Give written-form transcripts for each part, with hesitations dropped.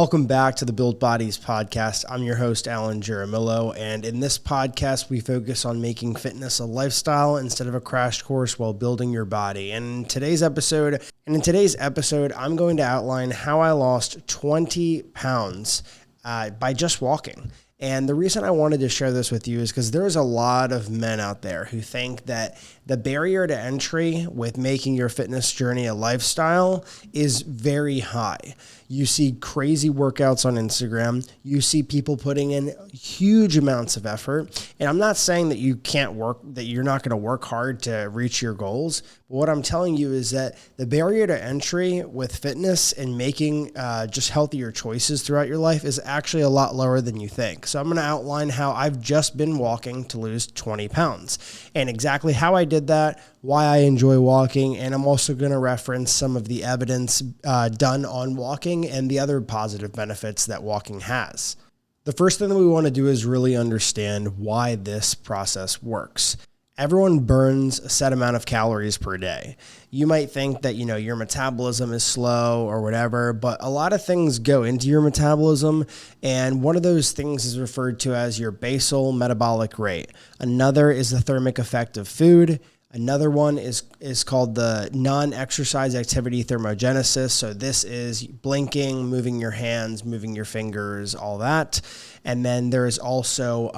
Welcome back to the Built Bodies podcast. I'm your host, Alan Jaramillo, and in this podcast, we focus on making fitness a lifestyle instead of a crash course while building your body. And in today's episode, I'm going to outline how I lost 20 pounds by just walking. And the reason I wanted to share this with you is because there's a lot of men out there who think that the barrier to entry with making your fitness journey a lifestyle is very high. You see crazy workouts on Instagram. You see people putting in huge amounts of effort. And I'm not saying that you can't work, that you're not going to work hard to reach your goals. But what I'm telling you is that the barrier to entry with fitness and making just healthier choices throughout your life is actually a lot lower than you think. So I'm going to outline how I've just been walking to lose 20 pounds and exactly how I did that, why I enjoy walking, and I'm also going to reference some of the evidence done on walking and the other positive benefits that walking has. The first thing that we want to do is really understand why this process works. Everyone burns a set amount of calories per day. You might think that, your metabolism is slow or whatever, but a lot of things go into your metabolism, and one of those things is referred to as your basal metabolic rate. Another is the thermic effect of food. Another one is called the non-exercise activity thermogenesis. So this is blinking, moving your hands, moving your fingers, all that. And then there is also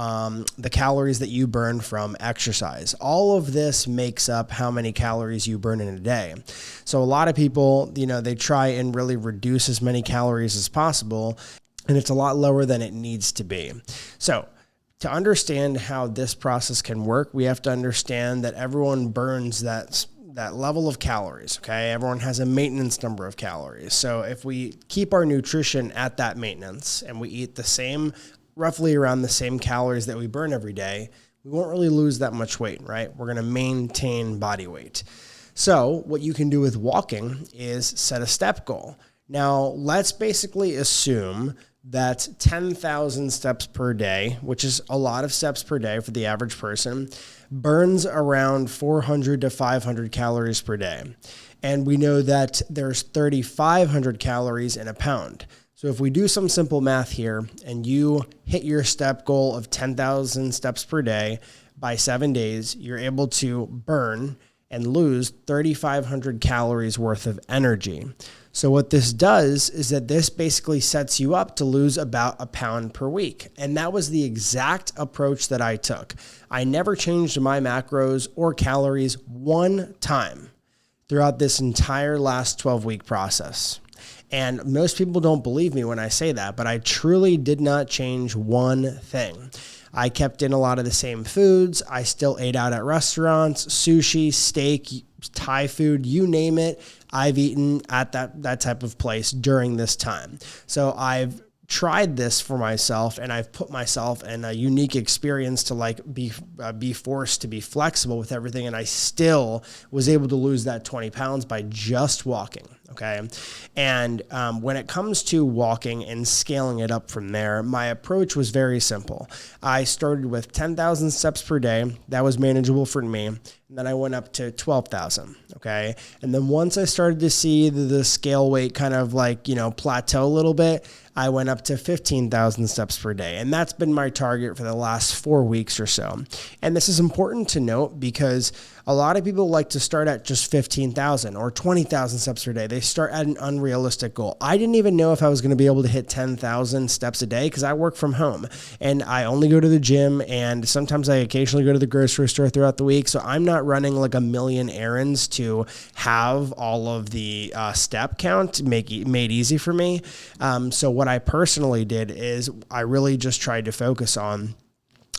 the calories that you burn from exercise. All of this makes up how many calories you burn in a day. So a lot of people, they try and really reduce as many calories as possible, and it's a lot lower than it needs to be. So to understand how this process can work, we have to understand that everyone burns that level of calories, okay? Everyone has a maintenance number of calories. So if we keep our nutrition at that maintenance and we eat the same, roughly around the same calories that we burn every day, we won't really lose that much weight, right? We're gonna maintain body weight. So what you can do with walking is set a step goal. Now, let's basically assume that 10,000 steps per day, which is a lot of steps per day for the average person, burns around 400 to 500 calories per day. And we know that there's 3,500 calories in a pound. So if we do some simple math here and you hit your step goal of 10,000 steps per day by 7 days, you're able to burn and lose 3,500 calories worth of energy. So what this does is that this basically sets you up to lose about a pound per week. And that was the exact approach that I took. I never changed my macros or calories one time throughout this entire last 12-week process. And most people don't believe me when I say that, but I truly did not change one thing. I kept in a lot of the same foods. I still ate out at restaurants, sushi, steak, Thai food, you name it. I've eaten at that type of place during this time. So I've tried this for myself, and I've put myself in a unique experience to be forced to be flexible with everything. And I still was able to lose that 20 pounds by just walking. Okay. And when it comes to walking and scaling it up from there, my approach was very simple. I started with 10,000 steps per day. That was manageable for me. And then I went up to 12,000. Okay. And then once I started to see the scale weight kind of plateau a little bit, I went up to 15,000 steps per day. And that's been my target for the last 4 weeks or so. And this is important to note because a lot of people like to start at just 15,000 or 20,000 steps per day. They start at an unrealistic goal. I didn't even know if I was going to be able to hit 10,000 steps a day because I work from home and I only go to the gym, and sometimes I occasionally go to the grocery store throughout the week. So I'm not running like a million errands to have all of the step count made easy for me. So what I personally did is I really just tried to focus on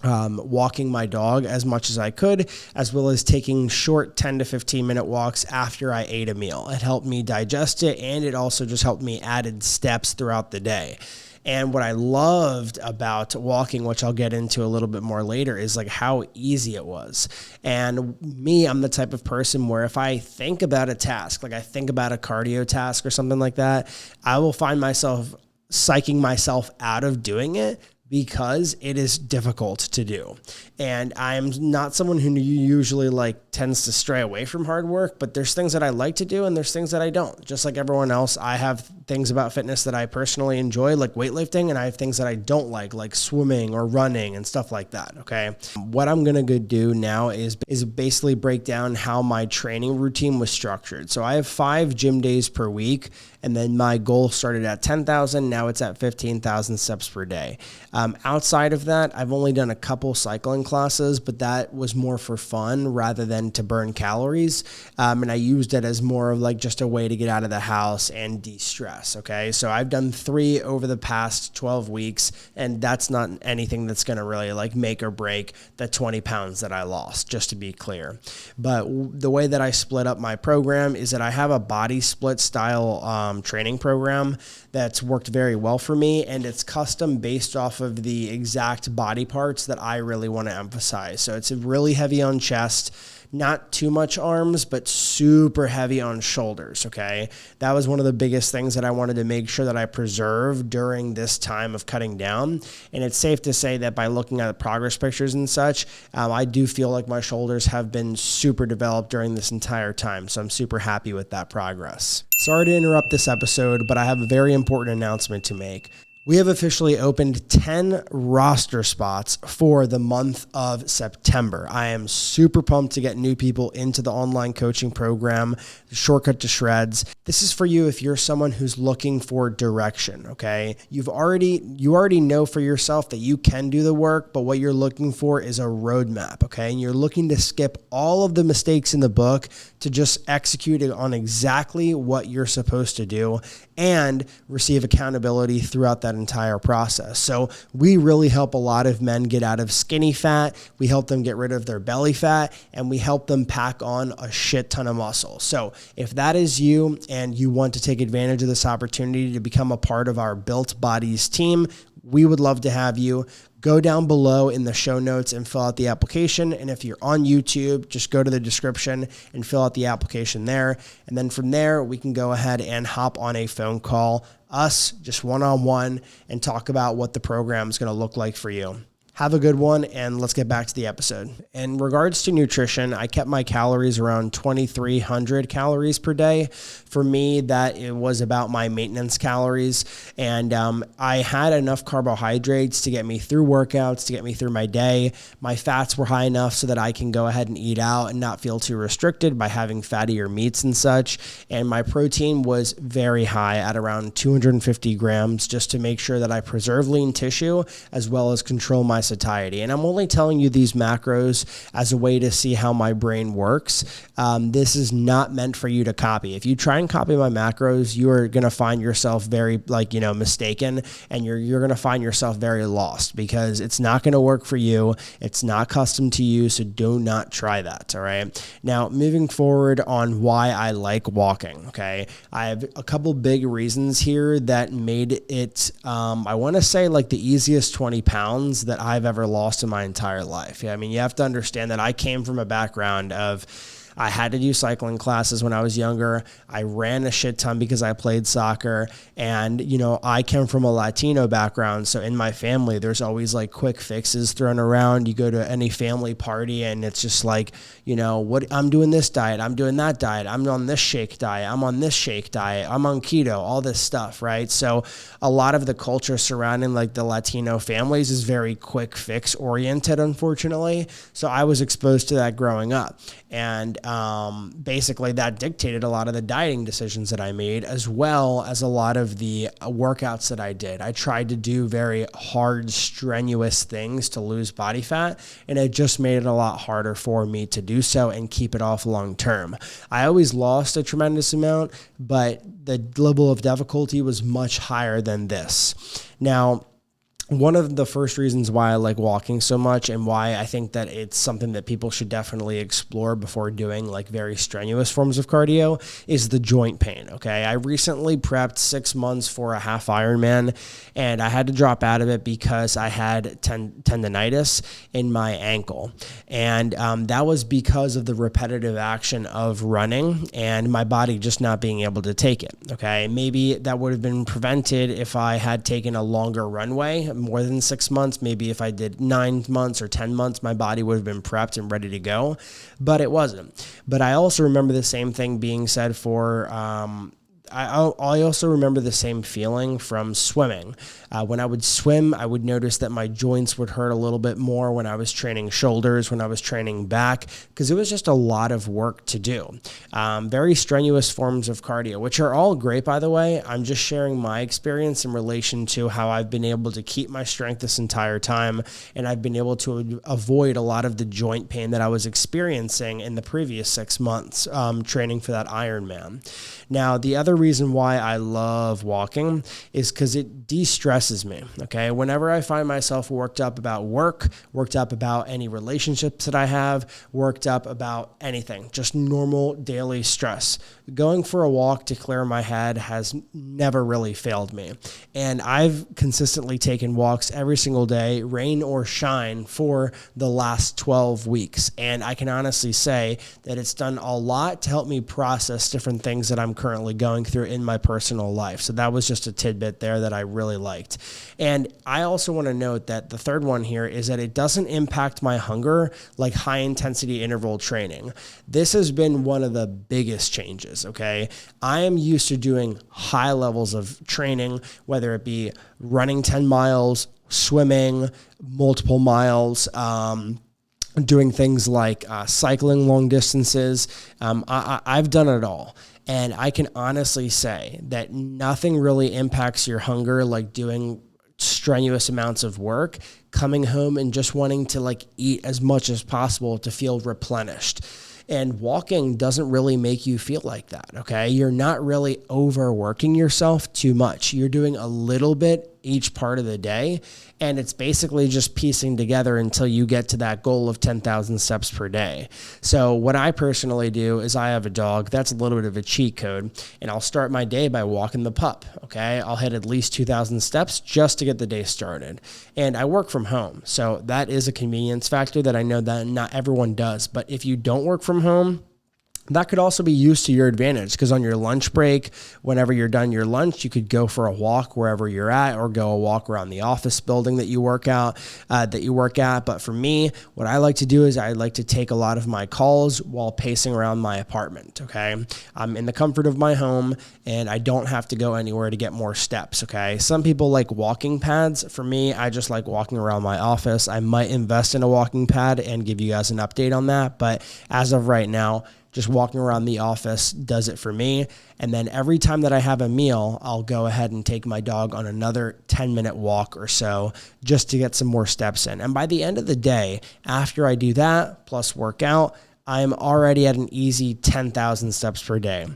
walking my dog as much as I could, as well as taking short 10 to 15 minute walks after I ate a meal. It helped me digest it, and it also just helped me added steps throughout the day. And what I loved about walking, which I'll get into a little bit more later, is like how easy it was. And me, I'm the type of person where if I think about a task, like I think about a cardio task or something like that, I will find myself psyching myself out of doing it because it is difficult to do. And I'm not someone who usually tends to stray away from hard work, but there's things that I like to do and there's things that I don't. Just like everyone else, I have things about fitness that I personally enjoy, like weightlifting, and I have things that I don't like swimming or running and stuff like that, okay? What I'm gonna go do now is basically break down how my training routine was structured. So I have 5 gym days per week, and then my goal started at 10,000, now it's at 15,000 steps per day. Outside of that, I've only done a couple cycling classes, but that was more for fun rather than to burn calories. And I used it as more of just a way to get out of the house and de-stress, okay? So I've done 3 over the past 12 weeks, and that's not anything that's gonna really make or break the 20 pounds that I lost, just to be clear. But the way that I split up my program is that I have a body split style training program that's worked very well for me, and it's custom based off of the exact body parts that I really want to emphasize. So it's really heavy on chest, not too much arms, but super heavy on shoulders, okay? That was one of the biggest things that I wanted to make sure that I preserved during this time of cutting down. And it's safe to say that by looking at the progress pictures and such, I do feel like my shoulders have been super developed during this entire time. So I'm super happy with that progress. Sorry to interrupt this episode, but I have a very important announcement to make. We have officially opened 10 roster spots for the month of September. I am super pumped to get new people into the online coaching program, Shortcut to Shreds. This is for you if you're someone who's looking for direction, okay? You already know for yourself that you can do the work, but what you're looking for is a roadmap, okay? And you're looking to skip all of the mistakes in the book to just execute it on exactly what you're supposed to do and receive accountability throughout that entire process. So we really help a lot of men get out of skinny fat. We help them get rid of their belly fat, and we help them pack on a shit ton of muscle. So if that is you and you want to take advantage of this opportunity to become a part of our Built Bodies team, we would love to have you. Go down below in the show notes and fill out the application. And if you're on YouTube, just go to the description and fill out the application there. And then from there, we can go ahead and hop on a phone call, us just one-on-one, and talk about what the program is going to look like for you. Have a good one, and let's get back to the episode. In regards to nutrition, I kept my calories around 2,300 calories per day. For me, that it was about my maintenance calories, and I had enough carbohydrates to get me through workouts, to get me through my day. My fats were high enough so that I can go ahead and eat out and not feel too restricted by having fattier meats and such. And my protein was very high at around 250 grams, just to make sure that I preserve lean tissue as well as control my satiety. And I'm only telling you these macros as a way to see how my brain works. This is not meant for you to copy. If you try and copy my macros, you are going to find yourself very mistaken, and you're going to find yourself very lost, because it's not going to work for you. It's not custom to you. So do not try that. All right. Now, moving forward on why I like walking. Okay. I have a couple big reasons here that made it, I want to say the easiest 20 pounds that I've ever lost in my entire life. Yeah, I mean, you have to understand that I came from a background of I had to do cycling classes when I was younger. I ran a shit ton because I played soccer. And, I came from a Latino background. So in my family, there's always quick fixes thrown around. You go to any family party and it's just what I'm doing this diet. I'm doing that diet. I'm on this shake diet. I'm on this shake diet. I'm on keto, all this stuff, right? So a lot of the culture surrounding the Latino families is very quick fix oriented, unfortunately. So I was exposed to that growing up. And basically that dictated a lot of the dieting decisions that I made, as well as a lot of the workouts that I did. I tried to do very hard, strenuous things to lose body fat, and it just made it a lot harder for me to do so and keep it off long term. I always lost a tremendous amount, but the level of difficulty was much higher than this. Now, one of the first reasons why I like walking so much, and why I think that it's something that people should definitely explore before doing very strenuous forms of cardio, is the joint pain. Okay. I recently prepped 6 months for a half Ironman, and I had to drop out of it because I had tendinitis in my ankle. And that was because of the repetitive action of running and my body just not being able to take it. Okay. Maybe that would have been prevented if I had taken a longer runway, more than 6 months. Maybe if I did 9 months or 10 months, my body would have been prepped and ready to go, but it wasn't. But I also remember the same thing being said for, I also remember the same feeling from swimming. When I would swim, I would notice that my joints would hurt a little bit more when I was training shoulders, when I was training back, because it was just a lot of work to do. Very strenuous forms of cardio, which are all great, by the way. I'm just sharing my experience in relation to how I've been able to keep my strength this entire time, and I've been able to avoid a lot of the joint pain that I was experiencing in the previous 6 months training for that Ironman. Now, the other reason why I love walking is because it de-stresses me, okay? Whenever I find myself worked up about work, worked up about any relationships that I have, worked up about anything, just normal daily stress, going for a walk to clear my head has never really failed me. And I've consistently taken walks every single day, rain or shine, for the last 12 weeks. And I can honestly say that it's done a lot to help me process different things that I'm currently going through in my personal life. So that was just a tidbit there that I really liked. And I also want to note that the third one here is that it doesn't impact my hunger like high intensity interval training. This has been one of the biggest changes, okay? I am used to doing high levels of training, whether it be running 10 miles, swimming multiple miles, doing things like cycling long distances. I've done it all. And I can honestly say that nothing really impacts your hunger like doing strenuous amounts of work, coming home and just wanting to like eat as much as possible to feel replenished. And walking doesn't really make you feel like that, okay? You're not really overworking yourself too much. You're doing a little bit each part of the day, and it's basically just piecing together until you get to that goal of 10,000 steps per day. So what I personally do is I have a dog. That's a little bit of a cheat code, and I'll start my day by walking the pup, okay? I'll hit at least 2,000 steps just to get the day started. And I work from home, so that is a convenience factor that I know that not everyone does. But if you don't work from home, that could also be used to your advantage, because on your lunch break, whenever you're done your lunch, you could go for a walk wherever you're at, or go a walk around the office building that you work at. But for me, what I like to do is I like to take a lot of my calls while pacing around my apartment, okay? I'm in the comfort of my home, and I don't have to go anywhere to get more steps, okay? Some people like walking pads. For me, I just like walking around my office. I might invest in a walking pad and give you guys an update on that, but as of right now, just walking around the office does it for me. And then every time that I have a meal, I'll go ahead and take my dog on another 10-minute walk or so just to get some more steps in. And by the end of the day, after I do that, plus workout, I'm already at an easy 10,000 steps per day.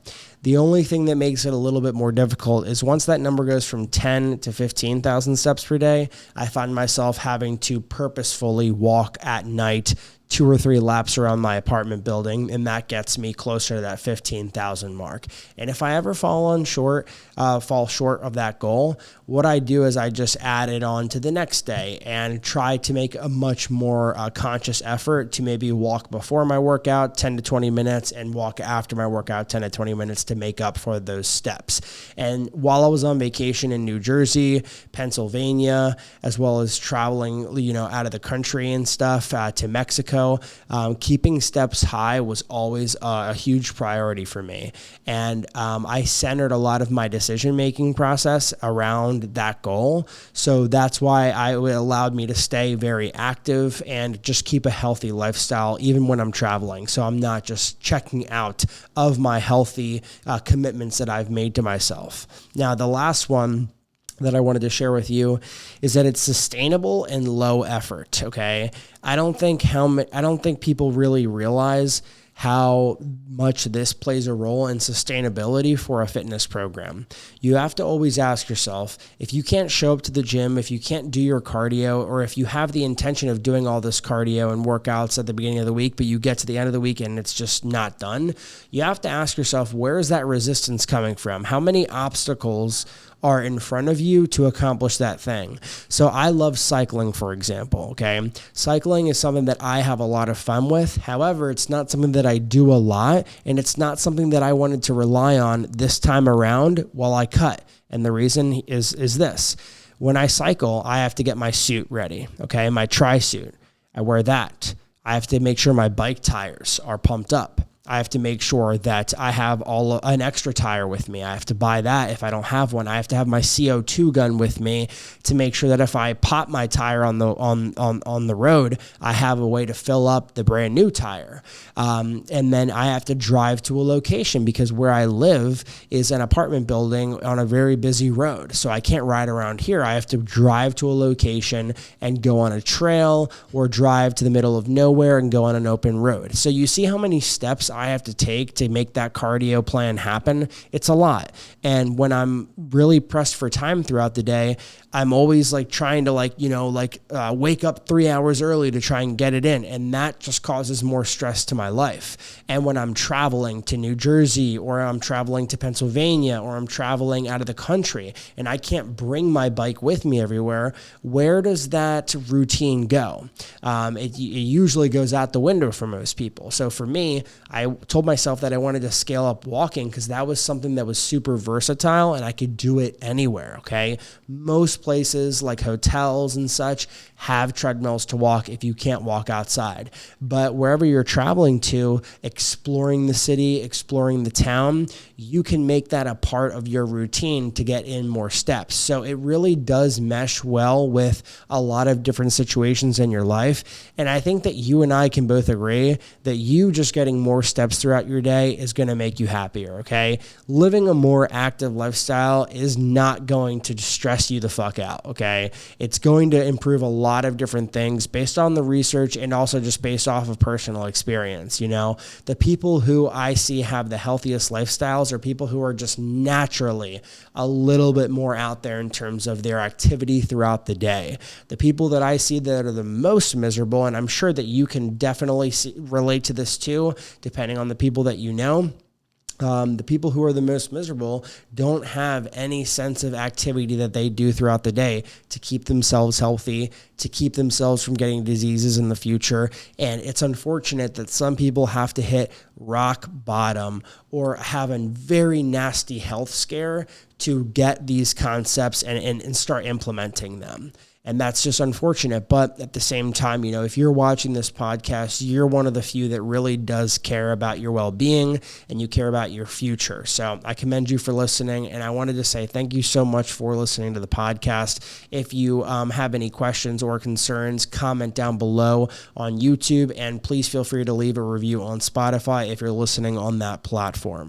The only thing that makes it a little bit more difficult is once that number goes from 10 to 15,000 steps per day, I find myself having to purposefully walk at night 2 or 3 laps around my apartment building, and that gets me closer to that 15,000 mark. And if I ever fall short of that goal, what I do is I just add it on to the next day and try to make a much more conscious effort to maybe walk before my workout 10 to 20 minutes and walk after my workout 10 to 20 minutes to make up for those steps. And while I was on vacation in New Jersey, Pennsylvania, as well as traveling, out of the country and stuff to Mexico, keeping steps high was always a huge priority for me. And I centered a lot of my decision-making process around that goal. So that's why it allowed me to stay very active and just keep a healthy lifestyle even when I'm traveling. So I'm not just checking out of my healthy commitments that I've made to myself. Now, the last one that I wanted to share with you is that it's sustainable and low effort, okay? I don't think people really realize how much this plays a role in sustainability for a fitness program. You have to always ask yourself, if you can't show up to the gym, if you can't do your cardio, or if you have the intention of doing all this cardio and workouts at the beginning of the week, but you get to the end of the week and it's just not done, you have to ask yourself, where is that resistance coming from? How many obstacles are in front of you to accomplish that thing? So I love cycling, for example, okay? Cycling is something that I have a lot of fun with. However, it's not something that I do a lot, and it's not something that I wanted to rely on this time around while I cut. And the reason is this. when I cycle, I have to get my suit ready, okay, my tri-suit. I wear that. I have to make sure my bike tires are pumped up. I have to make sure that I have an extra tire with me. I have to buy that if I don't have one. I have to have my CO2 gun with me to make sure that if I pop my tire on the road, I have a way to fill up the brand new tire. And then I have to drive to a location because where I live is an apartment building on a very busy road. So I can't ride around here. I have to drive to a location and go on a trail or drive to the middle of nowhere and go on an open road. So you see how many steps I have to take to make that cardio plan happen. It's a lot. And when I'm really pressed for time throughout the day, I'm always like trying to wake up 3 hours early to try and get it in. And that just causes more stress to my life. And when I'm traveling to New Jersey or I'm traveling to Pennsylvania or I'm traveling out of the country and I can't bring my bike with me everywhere, where does that routine go? It usually goes out the window for most people. So for me, I told myself that I wanted to scale up walking because that was something that was super versatile and I could do it anywhere, okay? Most places like hotels and such have treadmills to walk if you can't walk outside. But wherever you're traveling to, exploring the city, exploring the town, you can make that a part of your routine to get in more steps. So it really does mesh well with a lot of different situations in your life. And I think that you and I can both agree that you just getting more steps throughout your day is going to make you happier, okay? Living a more active lifestyle is not going to stress you the fuck out, okay? It's going to improve a lot of different things based on the research and also just based off of personal experience. You know, the people who I see have the healthiest lifestyles are people who are just naturally a little bit more out there in terms of their activity throughout the day. The people that I see that are the most miserable, and I'm sure that you can definitely relate to this too, depending on the people that you know. The people who are the most miserable don't have any sense of activity that they do throughout the day to keep themselves healthy, to keep themselves from getting diseases in the future. And it's unfortunate that some people have to hit rock bottom or have a very nasty health scare to get these concepts and start implementing them. And that's just unfortunate. But at the same time, you know, if you're watching this podcast, you're one of the few that really does care about your well-being and you care about your future. So I commend you for listening. And I wanted to say thank you so much for listening to the podcast. If you have any questions or concerns, comment down below on YouTube. And please feel free to leave a review on Spotify if you're listening on that platform.